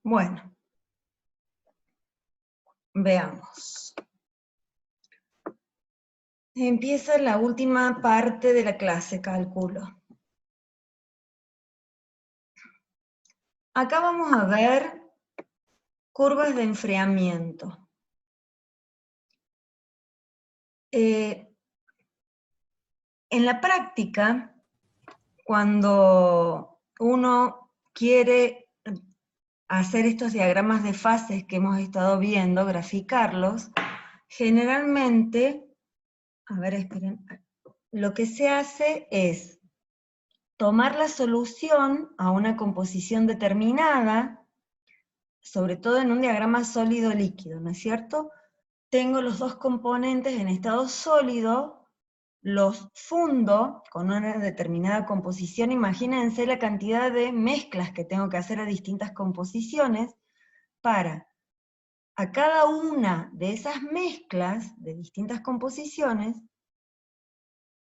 Bueno, veamos. Empieza la última parte de la clase, cálculo. Acá vamos a ver curvas de enfriamiento. En la práctica, cuando uno quiere hacer estos diagramas de fases que hemos estado viendo, graficarlos, generalmente, a ver, esperen, lo que se hace es tomar la solución a una composición determinada, sobre todo en un diagrama sólido-líquido, ¿no es cierto? Tengo los dos componentes en estado sólido, los fundo con una determinada composición. Imagínense la cantidad de mezclas que tengo que hacer a distintas composiciones para a cada una de esas mezclas de distintas composiciones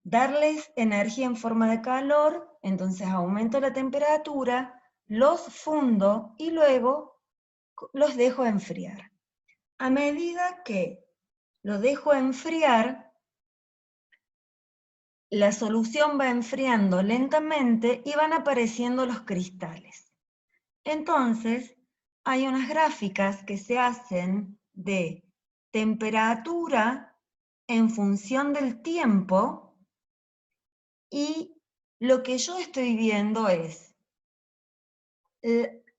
darles energía en forma de calor. Entonces aumento la temperatura, los fundo y luego los dejo enfriar. A medida que lo dejo enfriar, la solución va enfriando lentamente y van apareciendo los cristales. Entonces, hay unas gráficas que se hacen de temperatura en función del tiempo, y lo que yo estoy viendo es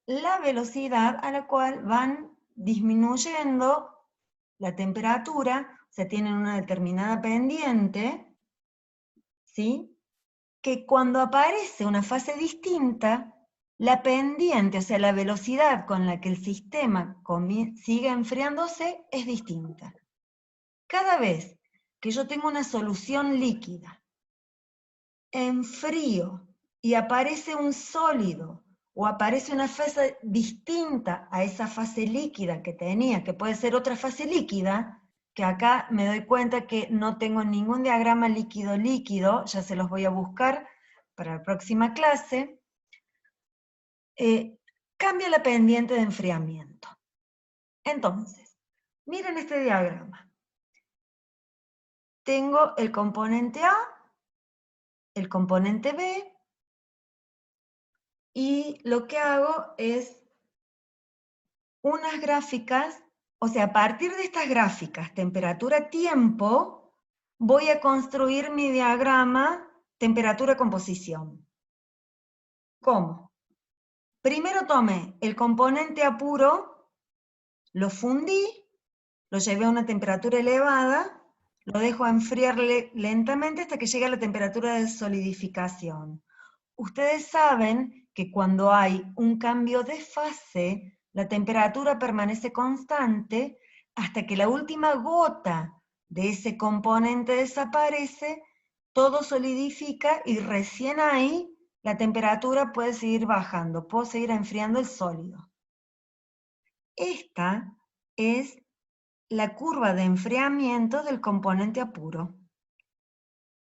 la velocidad a la cual van disminuyendo la temperatura, o sea, tienen una determinada pendiente, ¿sí? Que cuando aparece una fase distinta, la pendiente, o sea, la velocidad con la que el sistema sigue enfriándose es distinta. Cada vez que yo tengo una solución líquida, enfrío y aparece un sólido, o aparece una fase distinta a esa fase líquida que tenía, que puede ser otra fase líquida, que acá me doy cuenta que no tengo ningún diagrama líquido-líquido, ya se los voy a buscar para la próxima clase, cambia la pendiente de enfriamiento. Entonces, miren este diagrama. Tengo el componente A, el componente B, y lo que hago es unas gráficas, o sea, a partir de estas gráficas, temperatura-tiempo, voy a construir mi diagrama temperatura-composición. ¿Cómo? Primero tomé el componente A puro, lo fundí, lo llevé a una temperatura elevada, lo dejo enfriar lentamente hasta que llegue a la temperatura de solidificación. Ustedes saben que cuando hay un cambio de fase, la temperatura permanece constante hasta que la última gota de ese componente desaparece, todo solidifica y recién ahí la temperatura puede seguir bajando, puedo seguir enfriando el sólido. Esta es la curva de enfriamiento del componente A puro.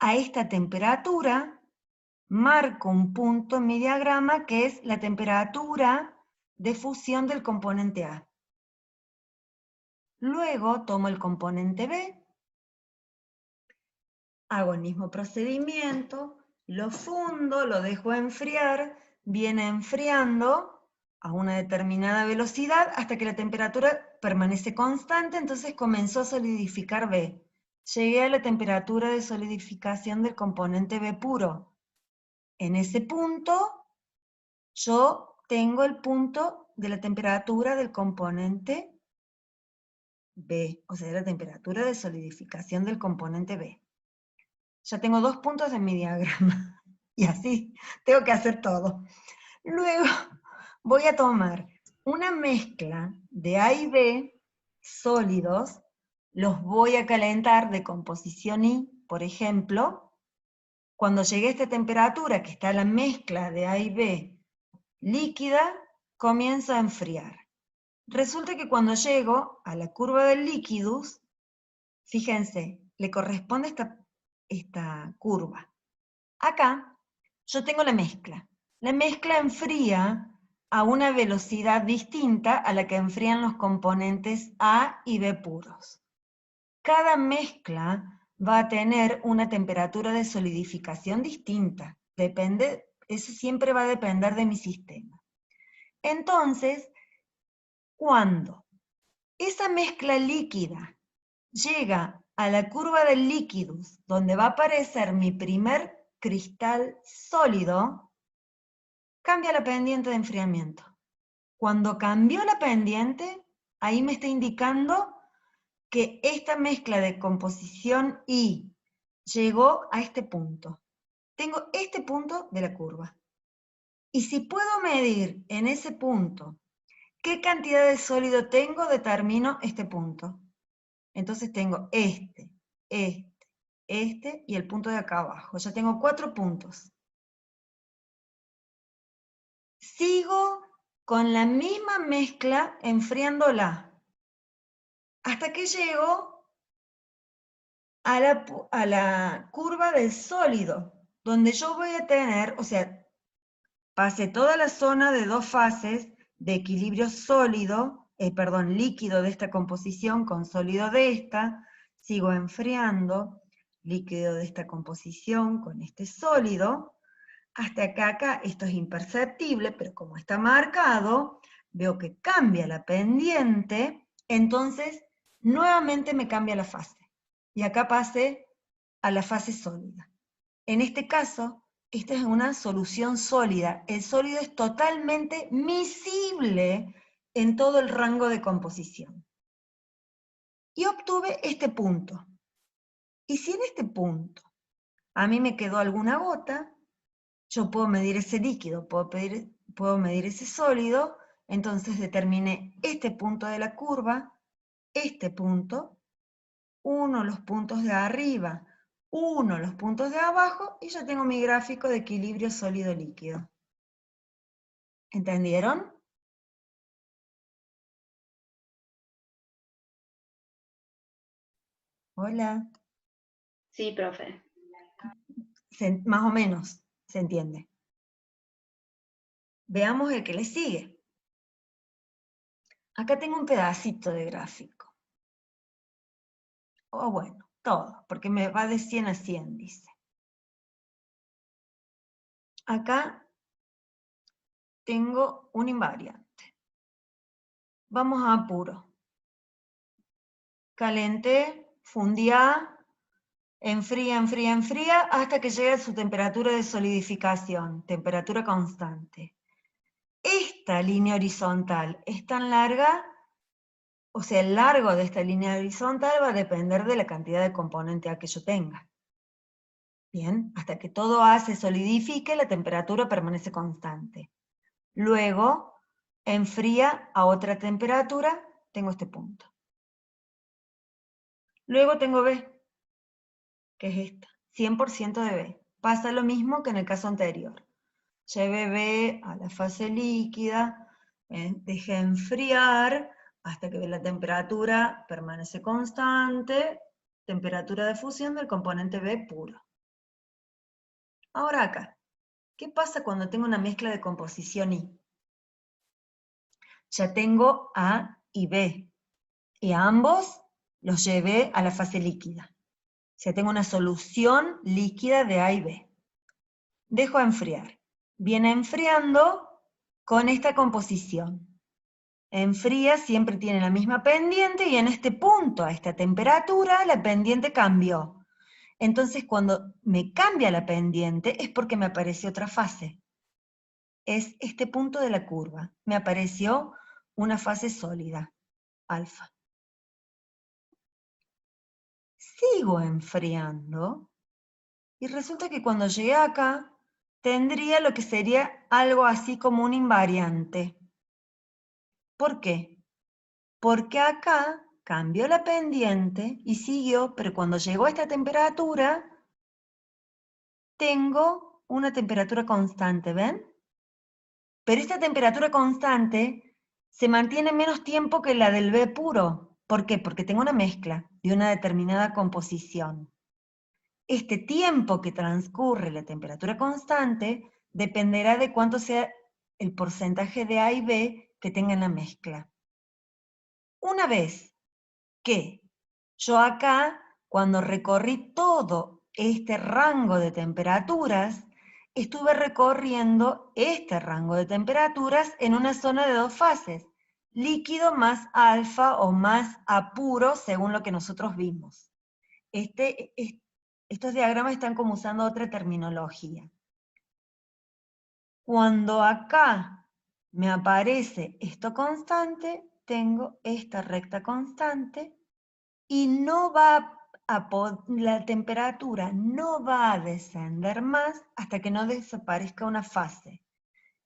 A esta temperatura marco un punto en mi diagrama que es la temperatura de fusión del componente A. Luego tomo el componente B, hago el mismo procedimiento, lo fundo, lo dejo enfriar, viene enfriando a una determinada velocidad hasta que la temperatura permanece constante, entonces comenzó a solidificar B. Llegué a la temperatura de solidificación del componente B puro. En ese punto, yo tengo el punto de la temperatura del componente B, o sea, la temperatura de solidificación del componente B. Ya tengo dos puntos en mi diagrama, y así tengo que hacer todo. Luego voy a tomar una mezcla de A y B sólidos, los voy a calentar de composición I, por ejemplo. Cuando llegue a esta temperatura, que está la mezcla de A y B líquida, comienza a enfriar. Resulta que cuando llego a la curva del liquidus, fíjense, le corresponde esta curva. Acá yo tengo la mezcla. La mezcla enfría a una velocidad distinta a la que enfrían los componentes A y B puros. Cada mezcla va a tener una temperatura de solidificación distinta. Eso siempre va a depender de mi sistema. Entonces, cuando esa mezcla líquida llega a la curva del líquidos, donde va a aparecer mi primer cristal sólido, cambia la pendiente de enfriamiento. Cuando cambió la pendiente, ahí me está indicando que esta mezcla de composición I llegó a este punto. Tengo este punto de la curva. Y si puedo medir en ese punto qué cantidad de sólido tengo, determino este punto. Entonces tengo este y el punto de acá abajo. Ya tengo 4 puntos. Sigo con la misma mezcla enfriándola hasta que llego a la curva del sólido, donde yo voy a tener, o sea, pasé toda la zona de 2 fases de equilibrio líquido de esta composición con sólido de esta, sigo enfriando, líquido de esta composición con este sólido, hasta que acá esto es imperceptible, pero como está marcado, veo que cambia la pendiente, entonces nuevamente me cambia la fase. Y acá pasé a la fase sólida. En este caso, esta es una solución sólida. El sólido es totalmente miscible en todo el rango de composición. Y obtuve este punto. Y si en este punto a mí me quedó alguna gota, yo puedo medir ese líquido, puedo medir ese sólido, entonces determiné este punto de la curva, este punto, uno los puntos de arriba, uno los puntos de abajo, y ya tengo mi gráfico de equilibrio sólido-líquido. ¿Entendieron? Hola. Sí, profe. Más o menos, se entiende. Veamos el que le sigue. Acá tengo un pedacito de gráfico. O bueno, todo, porque me va de 100 a 100, dice. Acá tengo un invariante. Vamos a apuro. Calenté, fundía, enfría, enfría, enfría, hasta que llegue a su temperatura de solidificación, temperatura constante. Esta línea horizontal es tan larga, o sea, el largo de esta línea horizontal va a depender de la cantidad de componente A que yo tenga. Bien, hasta que todo A se solidifique, la temperatura permanece constante. Luego, enfría a otra temperatura, tengo este punto. Luego tengo B, que es esta, 100% de B. Pasa lo mismo que en el caso anterior. Llevé B a la fase líquida, dejé enfriar hasta que la temperatura permanece constante, temperatura de fusión del componente B puro. Ahora acá, ¿qué pasa cuando tengo una mezcla de composición I? Ya tengo A y B, y a ambos los llevé a la fase líquida. O sea, tengo una solución líquida de A y B. Dejo enfriar. Viene enfriando con esta composición. Enfría, siempre tiene la misma pendiente, y en este punto, a esta temperatura, la pendiente cambió. Entonces, cuando me cambia la pendiente, es porque me apareció otra fase. Es este punto de la curva. Me apareció una fase sólida, alfa. Sigo enfriando, y resulta que cuando llegué acá, tendría lo que sería algo así como un invariante. ¿Por qué? Porque acá cambió la pendiente y siguió, pero cuando llegó a esta temperatura, tengo una temperatura constante, ¿ven? Pero esta temperatura constante se mantiene menos tiempo que la del B puro. ¿Por qué? Porque tengo una mezcla de una determinada composición. Este tiempo que transcurre la temperatura constante dependerá de cuánto sea el porcentaje de A y B que tengan la mezcla. Una vez que yo acá, cuando recorrí todo este rango de temperaturas, estuve recorriendo este rango de temperaturas en una zona de 2 fases, líquido más alfa o más A puro, según lo que nosotros vimos. Estos diagramas están como usando otra terminología. Cuando acá me aparece esto constante, tengo esta recta constante, y no va la temperatura no va a descender más hasta que no desaparezca una fase.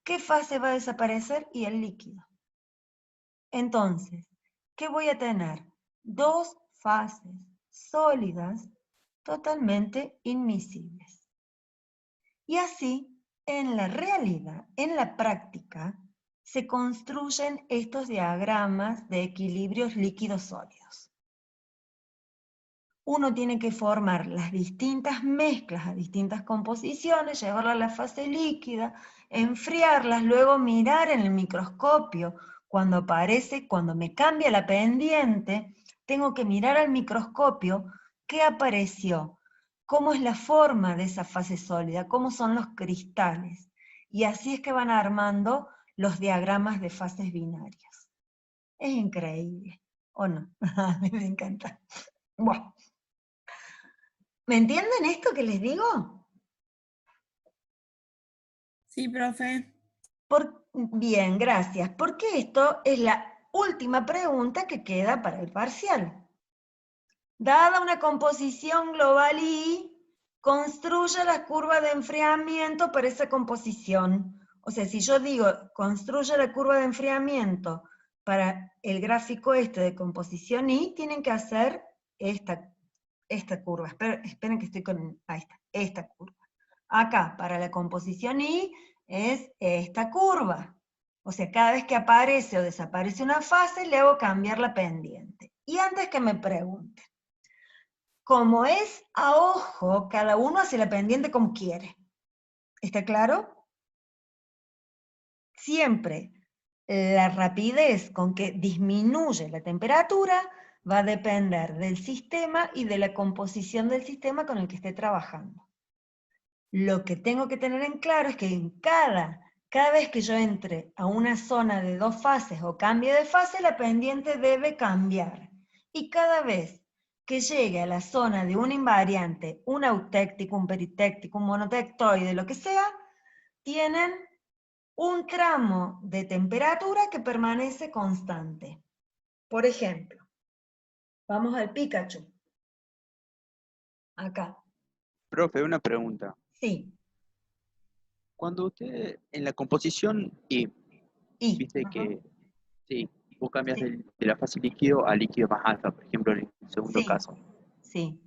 ¿Qué fase va a desaparecer? Y el líquido. Entonces, ¿qué voy a tener? 2 fases sólidas totalmente inmiscibles. Y así, en la realidad, en la práctica, se construyen estos diagramas de equilibrios líquidos sólidos. Uno tiene que formar las distintas mezclas a distintas composiciones, llevarlas a la fase líquida, enfriarlas, luego mirar en el microscopio. Cuando aparece, cuando me cambia la pendiente, tengo que mirar al microscopio qué apareció, cómo es la forma de esa fase sólida, cómo son los cristales. Y así es que van armando los diagramas de fases binarias. Es increíble, ¿o no? A mí me encanta. Buah. ¿Me entienden esto que les digo? Sí, profe. Bien, gracias. Porque esto es la última pregunta que queda para el parcial. Dada una composición global I, construya la curva de enfriamiento para esa composición. O sea, si yo digo, construya la curva de enfriamiento para el gráfico este de composición I, tienen que hacer esta curva. Esperen que estoy con... Ahí está, esta curva. Acá, para la composición I, es esta curva. O sea, cada vez que aparece o desaparece una fase, le hago cambiar la pendiente. Y antes que me pregunten, como es a ojo, cada uno hace la pendiente como quiere. ¿Está claro? Siempre la rapidez con que disminuye la temperatura va a depender del sistema y de la composición del sistema con el que esté trabajando. Lo que tengo que tener en claro es que en cada vez que yo entre a una zona de 2 fases o cambie de fase, la pendiente debe cambiar. Y cada vez que llegue a la zona de un invariante, un eutéctico, un peritéctico, un monotectoide, lo que sea, tienen un tramo de temperatura que permanece constante. Por ejemplo, vamos al Pikachu. Acá. Profe, una pregunta. Sí. Cuando usted en la composición Y. viste que sí, vos cambias Sí. de la fase líquido a líquido más alfa, por ejemplo, en el segundo Sí. caso. Sí.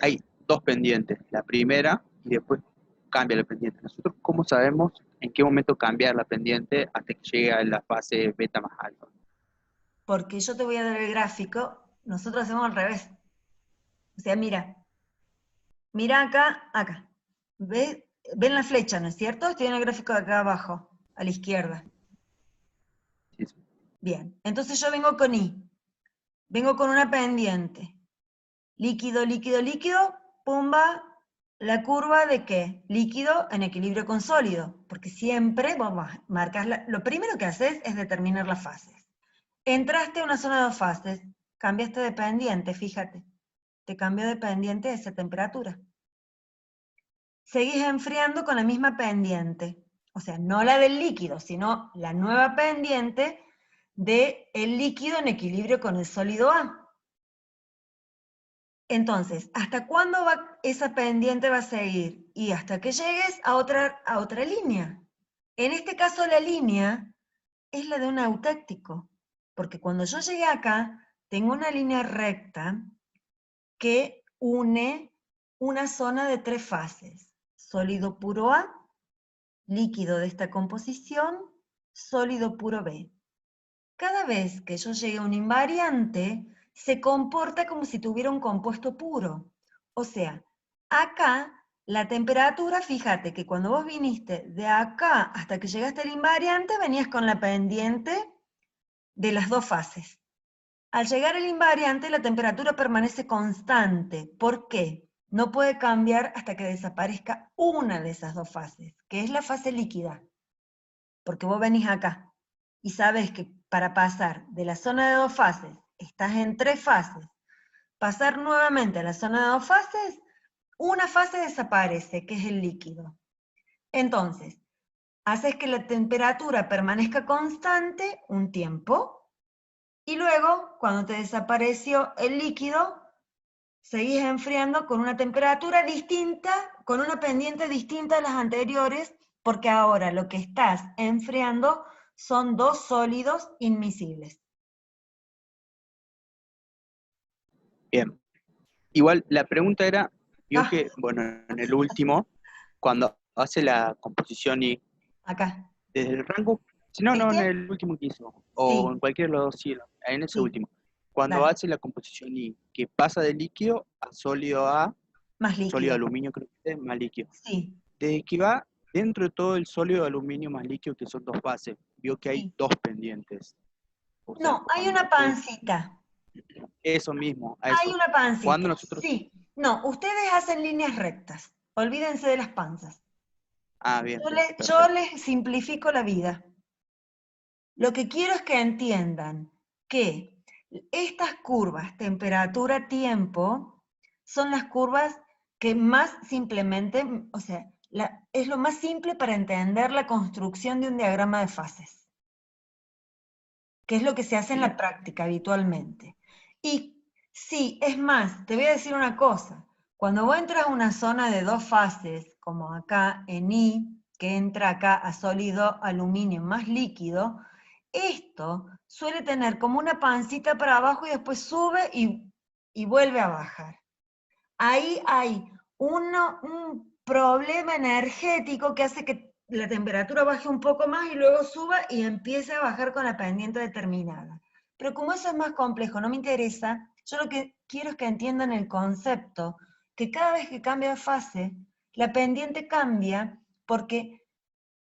Hay 2 pendientes, la primera y después cambia la pendiente. Nosotros, ¿cómo sabemos en qué momento cambiar la pendiente hasta que llegue a la fase beta más alfa? Porque yo te voy a dar el gráfico, nosotros hacemos al revés. O sea, mira acá. ¿Ven la flecha, no es cierto? Estoy en el gráfico de acá abajo, a la izquierda. Sí. Bien, entonces yo vengo con I. Vengo con una pendiente. Líquido, líquido, líquido, pumba, la curva de ¿qué? Líquido en equilibrio con sólido. Porque siempre vos marcas, lo primero que haces es determinar las fases. Entraste a una zona de 2 fases, cambiaste de pendiente, fíjate. Te cambio de pendiente a esa temperatura. Seguís enfriando con la misma pendiente. O sea, no la del líquido, sino la nueva pendiente del líquido en equilibrio con el sólido A. Entonces, ¿hasta cuándo esa pendiente va a seguir? Y hasta que llegues a otra línea. En este caso la línea es la de un eutéctico. Porque cuando yo llegué acá, tengo una línea recta que une una zona de 3 fases. Sólido puro A, líquido de esta composición, sólido puro B. Cada vez que yo llegue a un invariante, se comporta como si tuviera un compuesto puro. O sea, acá la temperatura, fíjate que cuando vos viniste de acá hasta que llegaste al invariante, venías con la pendiente de las dos fases. Al llegar al invariante, la temperatura permanece constante. ¿Por qué? No puede cambiar hasta que desaparezca una de esas dos fases, que es la fase líquida. Porque vos venís acá y sabés que para pasar de la zona de dos fases, estás en 3 fases, pasar nuevamente a la zona de 2 fases, una fase desaparece, que es el líquido. Entonces, haces que la temperatura permanezca constante un tiempo, y luego, cuando te desapareció el líquido, seguís enfriando con una temperatura distinta, con una pendiente distinta a las anteriores, porque ahora lo que estás enfriando son dos sólidos inmiscibles. Bien. Igual la pregunta era, vio Ah, que, bueno, en el último, cuando hace la composición y acá. desde el rango, si no, no, en ¿Este? el último que hizo, o en Sí, cualquiera de los dos, sí, en ese sí, último. Cuando dale. hace la composición y que pasa de líquido a sólido a Más sólido líquido. aluminio, creo que es más líquido. Sí, Desde que va dentro de todo el sólido de aluminio más líquido, que son dos fases, vio que hay sí. dos pendientes. O sea, No, hay cuando una ustedes, pancita. eso mismo, a Hay eso. una Cuando pancita, nosotros, sí. No, ustedes hacen líneas rectas. Olvídense de las panzas. bien, Yo bien, les, yo perfecto. les simplifico la vida. Lo que quiero es que entiendan que estas curvas, temperatura, tiempo, son las curvas que más simplemente, o sea, es lo más simple para entender la construcción de un diagrama de fases, que es lo que se hace en la Bien. práctica habitualmente. Y sí, es más, te voy a decir una cosa, cuando vos entras a una zona de dos fases, como acá en I, que entra acá a sólido aluminio más líquido, esto suele tener como una pancita para abajo y después sube y vuelve a bajar. Ahí hay un problema energético que hace que la temperatura baje un poco más y luego suba y empiece a bajar con la pendiente determinada. Pero como eso es más complejo, no me interesa, yo lo que quiero es que entiendan el concepto, que cada vez que cambia de fase, la pendiente cambia porque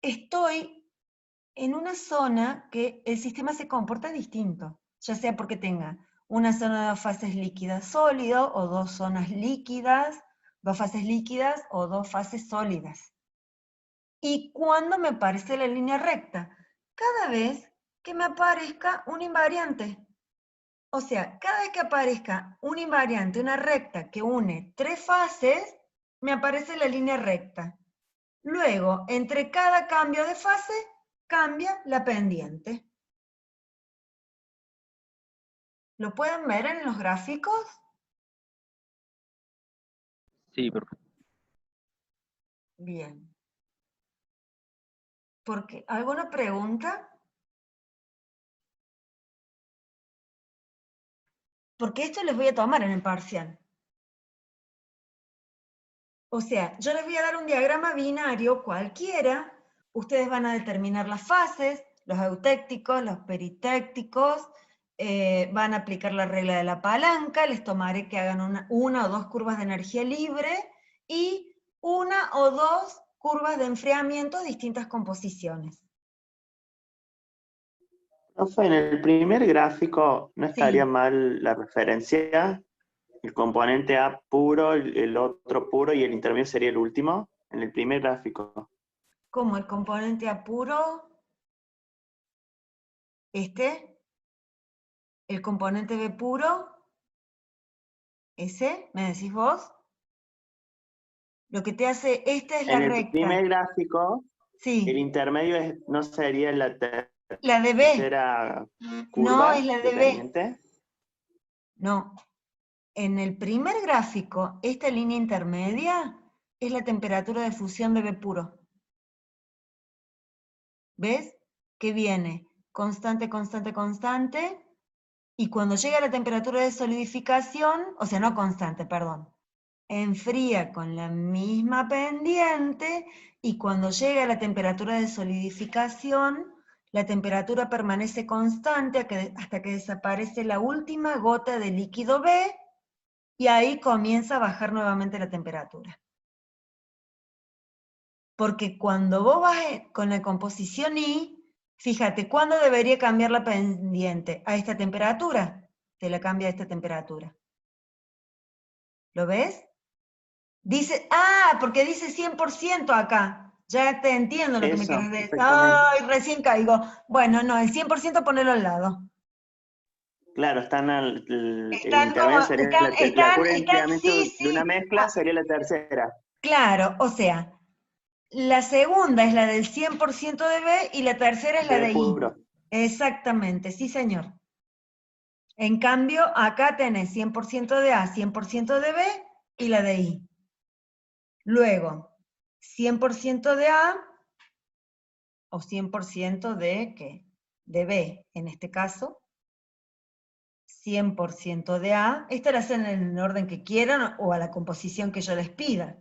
estoy en una zona que el sistema se comporta distinto, ya sea porque tenga una zona de dos fases líquidas sólido, o dos zonas líquidas, dos fases líquidas o dos fases sólidas. ¿Y cuándo me aparece la línea recta? Cada vez que me aparezca un invariante. O sea, cada vez que aparezca un invariante, una recta que une 3 fases, me aparece la línea recta. Luego, entre cada cambio de fase, cambia la pendiente. ¿Lo pueden ver en los gráficos? Sí, perfecto. Bien. ¿Alguna pregunta? Porque esto les voy a tomar en el parcial. O sea, yo les voy a dar un diagrama binario cualquiera, ustedes van a determinar las fases, los eutécticos, los peritécticos, van a aplicar la regla de la palanca, les tomaré que hagan una o dos curvas de energía libre y una o dos curvas de enfriamiento de distintas composiciones. Profe, en el primer gráfico no estaría Sí, mal la referencia, el componente A puro, el otro puro y el intermedio sería el último, en el primer gráfico. como el componente A puro, el componente B puro, ese, ¿me decís vos? Lo que te hace, esta es la En el recta, primer gráfico, el sí, intermedio no sería la la de B, tercera no es curva la de de B, pendiente. no. En el primer gráfico, esta línea intermedia es la temperatura de fusión de B puro. ¿Ves? Que viene constante, constante, constante, y cuando llega a la temperatura de solidificación, o sea, no constante, perdón, enfría con la misma pendiente, y cuando llega a la temperatura de solidificación, la temperatura permanece constante hasta que desaparece la última gota de líquido B, y ahí comienza a bajar nuevamente la temperatura. Porque cuando vos vas con la composición I, fíjate, ¿cuándo debería cambiar la pendiente? A esta temperatura, te la cambia a esta temperatura. ¿Lo ves? Dice, porque dice 100% acá. Ya te entiendo lo que me Eso, querés decir. exactamente. Ay, recién caigo. Bueno, no, el 100% ponelo al lado. Claro, el Están como, intermedio sería la curva de enfriamiento sí, de una sí. mezcla sería la tercera. Claro, o sea, la segunda es la del 100% de B y la tercera es la B de I. puro. Exactamente, sí señor. En cambio, acá tenés 100% de A, 100% de B y la de I. Luego, 100% de A o 100% de ¿qué? De B, en este caso. 100% de A. Esta la hacen en el orden que quieran o a la composición que yo les pida.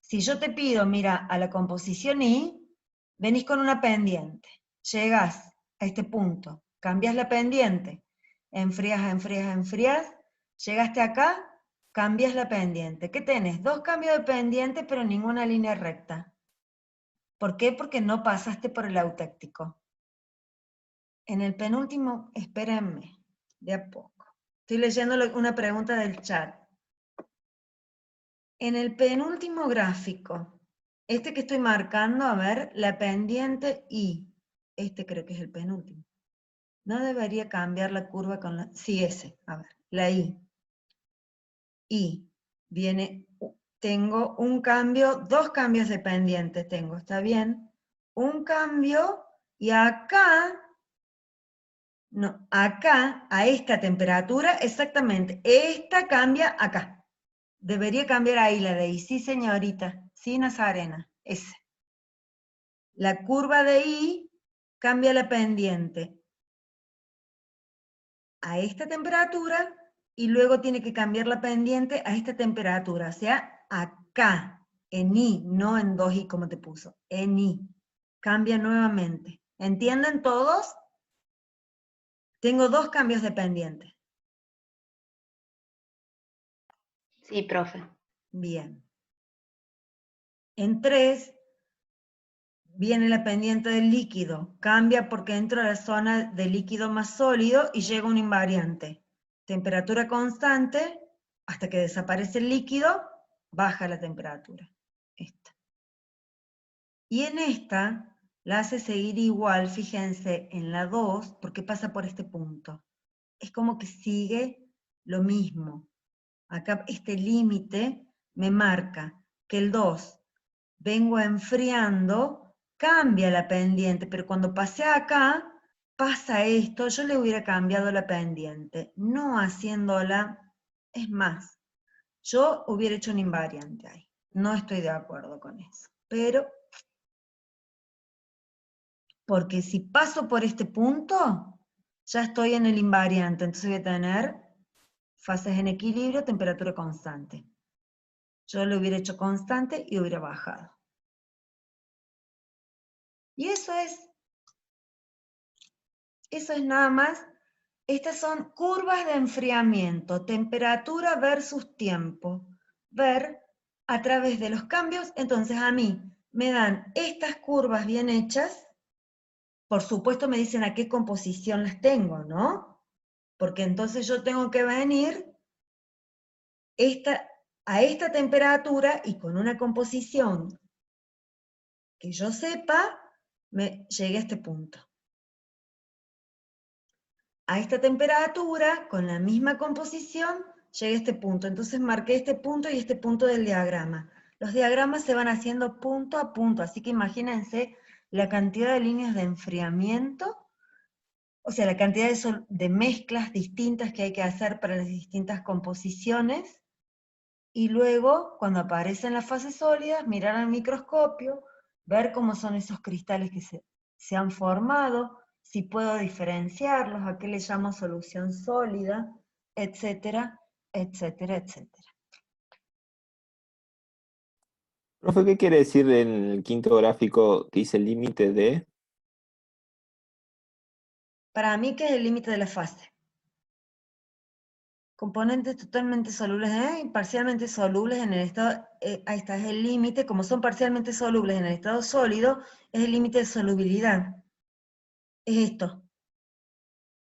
Si yo te pido, mira, a la composición I, venís con una pendiente. Llegás a este punto, cambias la pendiente, enfrías, enfrías, enfrías, llegaste acá, cambias la pendiente. ¿Qué tenés? Dos cambios de pendiente, pero ninguna línea recta. ¿Por qué? Porque no pasaste por el autéctico. En el penúltimo, espérenme, de a poco. Estoy leyendo una pregunta del chat. En el penúltimo gráfico, este que estoy marcando, a ver, la pendiente I. Este creo que es el penúltimo. No debería cambiar la curva con la... Sí, ese, a ver, la I. I. Viene, tengo un cambio, dos cambios de pendiente tengo, ¿está bien? Un cambio, y acá, no, acá, a esta temperatura, exactamente, esta cambia acá. Debería cambiar ahí la de I. Sí, señorita. Sí, Nazarena. Ese. La curva de I cambia la pendiente a esta temperatura y luego tiene que cambiar la pendiente a esta temperatura. O sea, acá, en I, no en 2I como te puso. En I. Cambia nuevamente. ¿Entienden todos? Tengo dos cambios de pendiente. Sí, profe. Bien. En 3 viene la pendiente del líquido, cambia porque entro a la zona de líquido más sólido y llega un invariante. Temperatura constante, hasta que desaparece el líquido, baja la temperatura. Esta. Y en esta, la hace seguir igual, fíjense, en la 2, porque pasa por este punto. Es como que sigue lo mismo. Acá este límite me marca que el 2 vengo enfriando, cambia la pendiente, pero cuando pasé acá, pasa esto, yo le hubiera cambiado la pendiente, no haciéndola, es más, yo hubiera hecho un invariante ahí, no estoy de acuerdo con eso, pero, porque si paso por este punto, ya estoy en el invariante, entonces voy a tener fases en equilibrio, temperatura constante. Yo lo hubiera hecho constante y hubiera bajado. Y eso es nada más. Estas son curvas de enfriamiento, temperatura versus tiempo. Ver a través de los cambios, entonces a mí me dan estas curvas bien hechas, por supuesto me dicen a qué composición las tengo, ¿no? Porque entonces yo tengo que venir a esta temperatura y con una composición que yo sepa, me llegué a este punto. A esta temperatura, con la misma composición, llegué a este punto. Entonces marqué este punto y este punto del diagrama. Los diagramas se van haciendo punto a punto, así que imagínense la cantidad de líneas de enfriamiento, o sea, la cantidad de mezclas distintas que hay que hacer para las distintas composiciones, y luego, cuando aparecen las fases sólidas, mirar al microscopio, ver cómo son esos cristales que se han formado, si puedo diferenciarlos, a qué le llamo solución sólida, etcétera, etcétera, etcétera. Profe, ¿qué quiere decir en el quinto gráfico que dice límite de? Para mí, ¿qué es el límite de la fase? Componentes totalmente solubles y parcialmente solubles en el estado, ahí está, es el límite, como son parcialmente solubles en el estado sólido, es el límite de solubilidad. Es esto.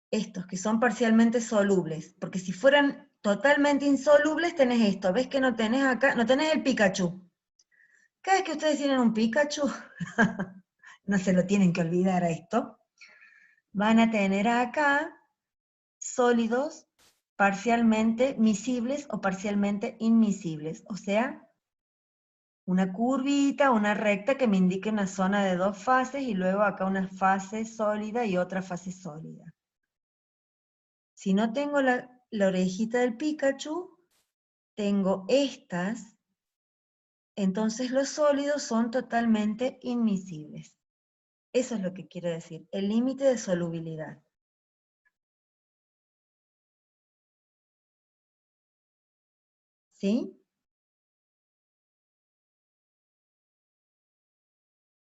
Estos, que son parcialmente solubles, porque si fueran totalmente insolubles tenés esto, ¿ves que no tenés acá? No tenés el Pikachu. Cada vez que ustedes tienen un Pikachu, no se lo tienen que olvidar a esto, van a tener acá sólidos parcialmente miscibles o parcialmente inmiscibles, o sea, una curvita, una recta que me indique una zona de dos fases y luego acá una fase sólida y otra fase sólida. Si no tengo la orejita del Pikachu, tengo estas, entonces los sólidos son totalmente inmiscibles. Eso es lo que quiere decir, el límite de solubilidad. ¿Sí?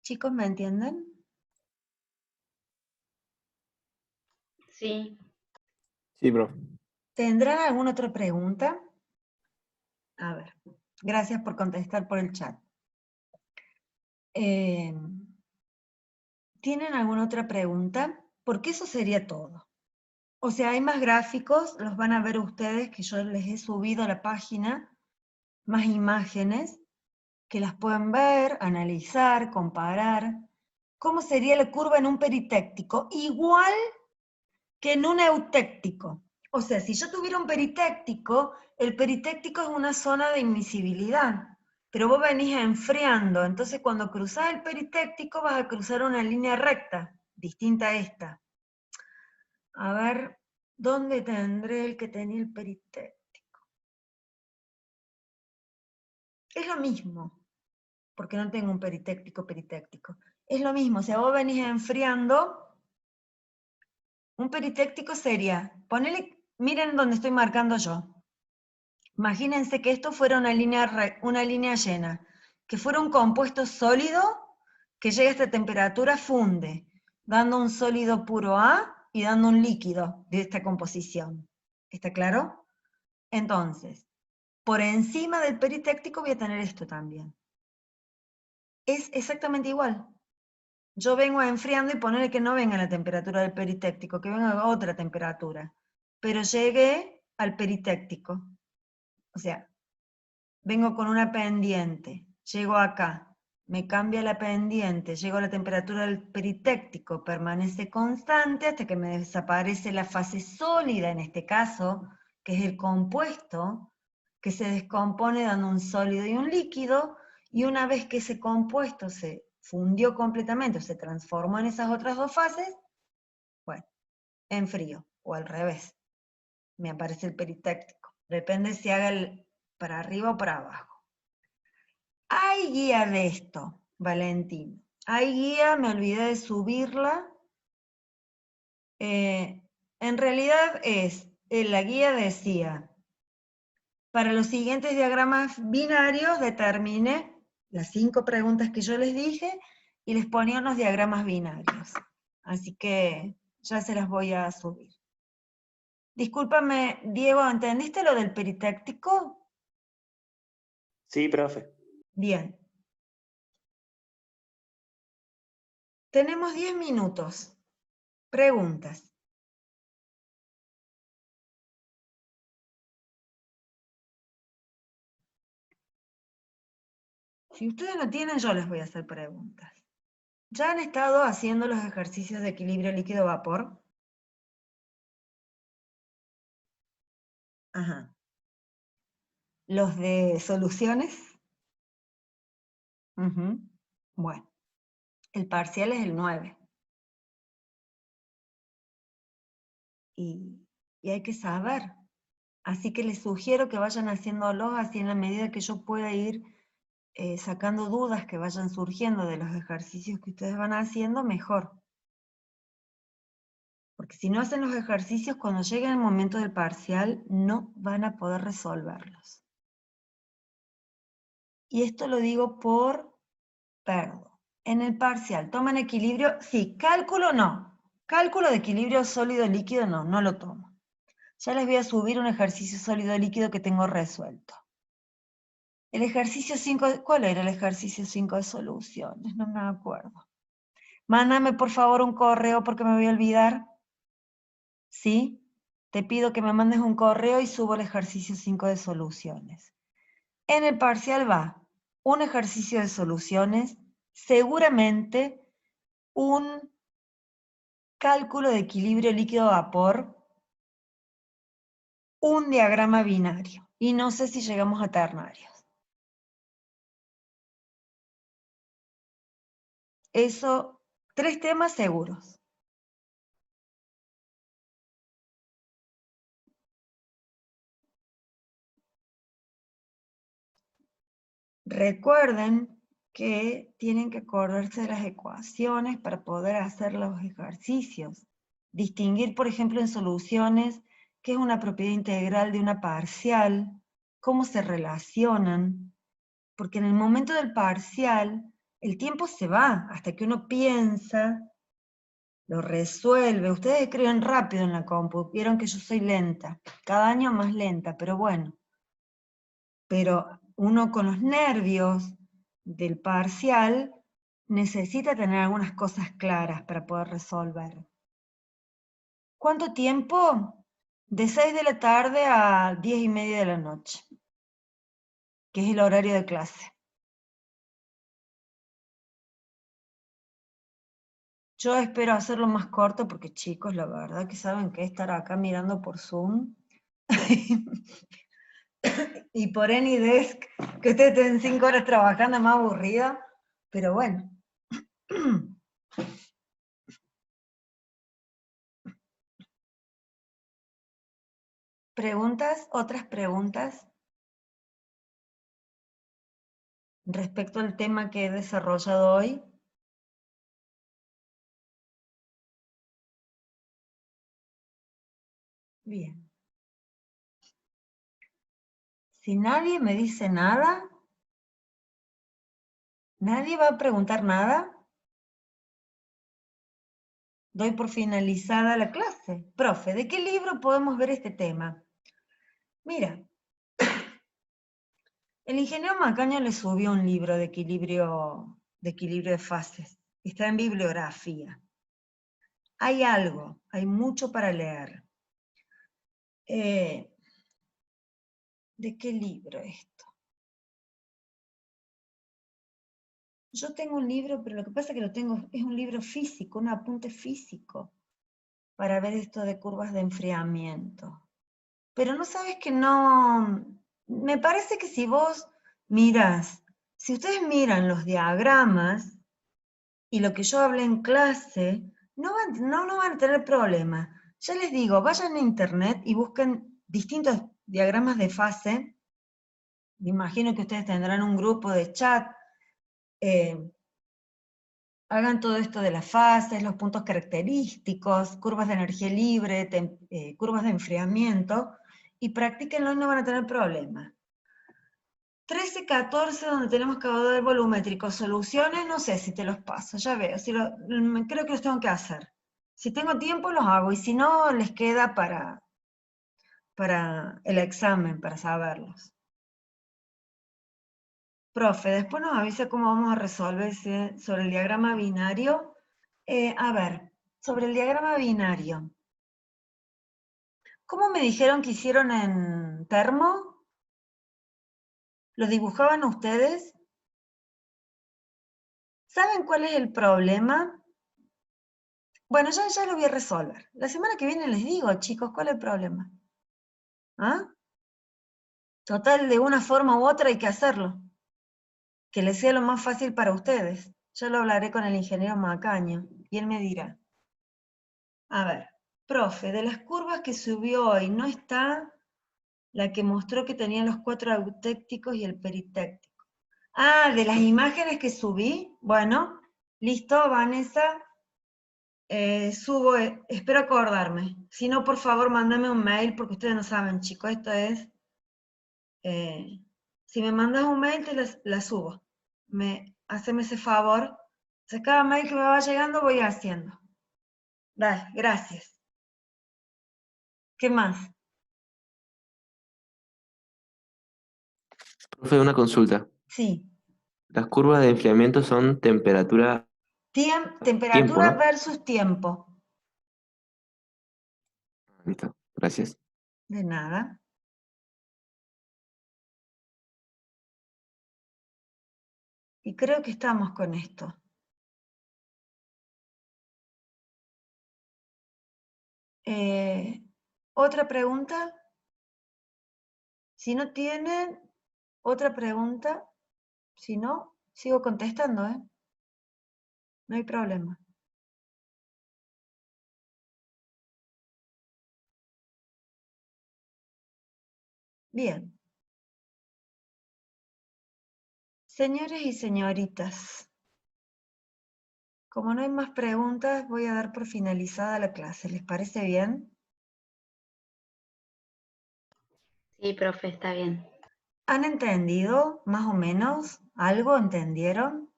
Chicos, ¿me entienden? Sí. Sí, profe. ¿Tendrán alguna otra pregunta? A ver, gracias por contestar por el chat. ¿Tienen alguna otra pregunta? Porque eso sería todo. O sea, hay más gráficos, los van a ver ustedes, que yo les he subido a la página, más imágenes, que las pueden ver, analizar, comparar. ¿Cómo sería la curva en un peritéctico? Igual que en un eutéctico. O sea, si yo tuviera un peritéctico, el peritéctico es una zona de inmiscibilidad, pero vos venís enfriando, entonces cuando cruzás el peritéctico vas a cruzar una línea recta, distinta a esta. A ver, ¿dónde tendré el que tenía el peritéctico? Es lo mismo, porque no tengo un peritéctico. Es lo mismo, o sea, vos venís enfriando. Un peritéctico sería, ponele, miren donde estoy marcando yo. Imagínense que esto fuera una línea llena, que fuera un compuesto sólido que llega a esta temperatura, funde, dando un sólido puro A y dando un líquido de esta composición. ¿Está claro? Entonces, por encima del peritéctico voy a tener esto también. Es exactamente igual. Yo vengo enfriando y ponerle que no venga a la temperatura del peritéctico, que venga a otra temperatura. Pero llegué al peritéctico. O sea, vengo con una pendiente, llego acá, me cambia la pendiente, llego a la temperatura del peritéctico, permanece constante hasta que me desaparece la fase sólida, en este caso, que es el compuesto, que se descompone dando un sólido y un líquido, y una vez que ese compuesto se fundió completamente, o se transformó en esas otras dos fases, bueno, enfrío, o al revés, me aparece el peritéctico. Depende si haga para arriba o para abajo. Hay guía de esto, Valentín. Hay guía, me olvidé de subirla. En realidad la guía decía, para los siguientes diagramas binarios determine las 5 preguntas que yo les dije y les ponía unos diagramas binarios. Así que ya se las voy a subir. Discúlpame, Diego, ¿entendiste lo del peritéctico? Sí, profe. Bien. Tenemos 10 minutos. Preguntas. Si ustedes no tienen, yo les voy a hacer preguntas. ¿Ya han estado haciendo los ejercicios de equilibrio líquido-vapor? Ajá. ¿Los de soluciones? Ujú. Bueno, el parcial es el 9. Y hay que saber. Así que les sugiero que vayan haciéndolos así en la medida que yo pueda ir sacando dudas que vayan surgiendo de los ejercicios que ustedes van haciendo, mejor. Porque si no hacen los ejercicios, cuando llegue el momento del parcial, no van a poder resolverlos. Y esto lo digo por perdo. En el parcial, ¿toman equilibrio? Sí, cálculo no. Cálculo de equilibrio sólido-líquido no lo tomo. Ya les voy a subir un ejercicio sólido líquido que tengo resuelto. El ejercicio 5, ¿cuál era el ejercicio 5 de soluciones? No me acuerdo. Mándame por favor un correo porque me voy a olvidar. ¿Sí? Te pido que me mandes un correo y subo el ejercicio 5 de soluciones. En el parcial va un ejercicio de soluciones, seguramente un cálculo de equilibrio líquido-vapor, un diagrama binario. Y no sé si llegamos a ternarios. Eso, 3 temas seguros. Recuerden que tienen que acordarse de las ecuaciones para poder hacer los ejercicios. Distinguir, por ejemplo, en soluciones, qué es una propiedad integral de una parcial, cómo se relacionan, porque en el momento del parcial, el tiempo se va, hasta que uno piensa, lo resuelve. Ustedes escriben rápido en la compu, vieron que yo soy lenta, cada año más lenta, pero bueno. Pero uno con los nervios del parcial necesita tener algunas cosas claras para poder resolver. ¿Cuánto tiempo? De 6 de la tarde a 10:30 de la noche, que es el horario de clase. Yo espero hacerlo más corto porque chicos, la verdad que saben que estar acá mirando por Zoom y por AnyDesk, que ustedes estén 5 horas trabajando es más aburrido, pero bueno. ¿Preguntas? ¿Otras preguntas? Respecto al tema que he desarrollado hoy. Bien. Si nadie me dice nada, ¿nadie va a preguntar nada? Doy por finalizada la clase. Profe, ¿de qué libro podemos ver este tema? Mira, el ingeniero Macaño le subió un libro de equilibrio de fases. Está en bibliografía. Hay algo, hay mucho para leer. ¿De qué libro esto? Yo tengo un libro, pero lo que pasa es que lo tengo, es un libro físico, un apunte físico, para ver esto de curvas de enfriamiento. Pero no sabes que no, me parece que si vos miras, si ustedes miran los diagramas y lo que yo hablé en clase, no van a tener problema. Ya les digo, vayan a internet y busquen distintos diagramas de fase. Me imagino que ustedes tendrán un grupo de chat. Hagan todo esto de las fases, los puntos característicos, curvas de energía libre, curvas de enfriamiento, y practíquenlo y no van a tener problema. 13, 14, donde tenemos caudal volumétrico, soluciones, no sé si te los paso, ya veo, creo que los tengo que hacer. Si tengo tiempo los hago, y si no, les queda para el examen, para saberlos. Profe, después nos avisa cómo vamos a resolver sobre el diagrama binario. A ver, sobre el diagrama binario. ¿Cómo me dijeron que hicieron en termo? ¿Lo dibujaban ustedes? ¿Saben cuál es el problema? Bueno, ya lo voy a resolver. La semana que viene les digo, chicos, ¿cuál es el problema? ¿Ah? Total, de una forma u otra hay que hacerlo. Que les sea lo más fácil para ustedes. Ya lo hablaré con el ingeniero Macaño, y él me dirá. A ver, profe, de las curvas que subió hoy, ¿no está la que mostró que tenían los 4 eutécticos y el peritéctico? Ah, de las imágenes que subí, bueno, listo, Vanessa, subo, espero acordarme. Si no, por favor, mándame un mail, porque ustedes no saben, chicos, esto es, si me mandas un mail, la subo. Haceme ese favor. O sea, cada mail que me va llegando voy haciendo. Dale, gracias. ¿Qué más? Profe, una consulta. Sí. Las curvas de enfriamiento son temperatura, tiempo, Temperatura ¿no? versus tiempo. Listo, gracias. De nada. Y creo que estamos con esto. ¿Otra pregunta? Si no tienen otra pregunta, si no, sigo contestando, ¿eh? No hay problema. Bien. Señores y señoritas, como no hay más preguntas, voy a dar por finalizada la clase. ¿Les parece bien? Sí, profe, está bien. ¿Han entendido, más o menos? ¿Algo entendieron?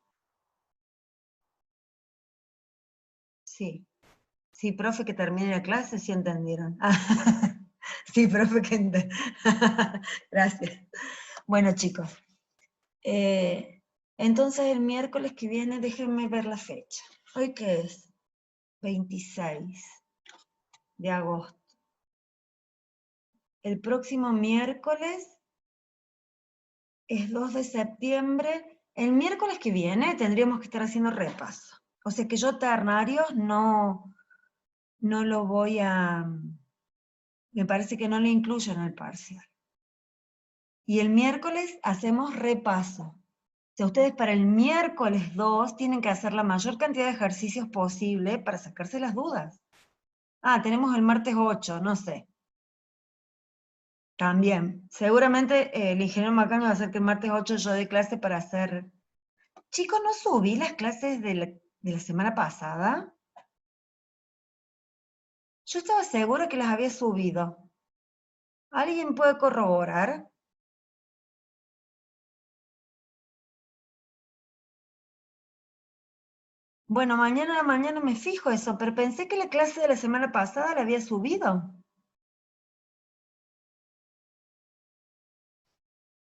Sí. Sí, profe, que termine la clase, sí entendieron. Sí, profe, que Gracias. Bueno, chicos. Entonces el miércoles que viene, déjenme ver la fecha. ¿Hoy qué es? 26 de agosto. El próximo miércoles es 2 de septiembre. El miércoles que viene tendríamos que estar haciendo repaso. O sea que yo ternarios no lo voy a... Me parece que no lo incluyo en el parcial. Y el miércoles hacemos repaso. O sea, ustedes para el miércoles 2 tienen que hacer la mayor cantidad de ejercicios posible para sacarse las dudas. Ah, tenemos el martes 8, no sé. También. Seguramente el ingeniero Macán va a hacer que el martes 8 yo dé clase para hacer... Chicos, ¿no subí las clases de la semana pasada? Yo estaba segura que las había subido. ¿Alguien puede corroborar? Bueno, mañana a la mañana me fijo eso, pero pensé que la clase de la semana pasada la había subido.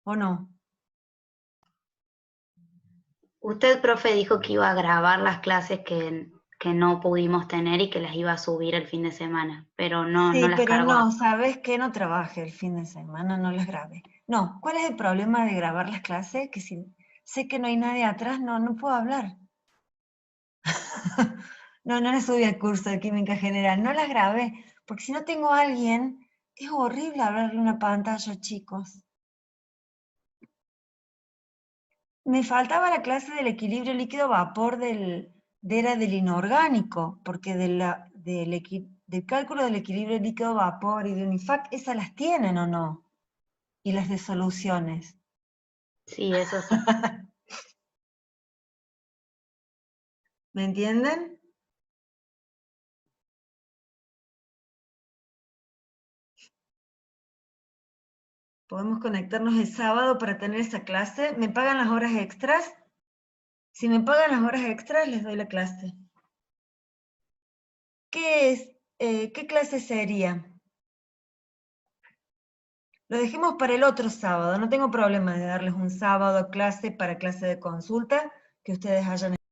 ¿O no? Usted, profe, dijo que iba a grabar las clases que no pudimos tener y que las iba a subir el fin de semana, pero no Sí, las pero cargó. no, ¿sabes qué? No trabajé el fin de semana, no las grabé. No, ¿cuál es el problema de grabar las clases? Que si sé que no hay nadie atrás, no puedo hablar. No les subí el curso de química general, no las grabé, porque si no tengo a alguien, es horrible hablarle a una pantalla, chicos. Me faltaba la clase del equilibrio líquido-vapor era del inorgánico, porque del cálculo del equilibrio líquido-vapor y de UNIFAC, esas las tienen o no, y las de soluciones. Sí, eso sí. ¿Me entienden? Podemos conectarnos el sábado para tener esa clase. ¿Me pagan las horas extras? Si me pagan las horas extras, les doy la clase. ¿Qué clase sería? Lo dejemos para el otro sábado. No tengo problema de darles un sábado clase para clase de consulta que ustedes hayan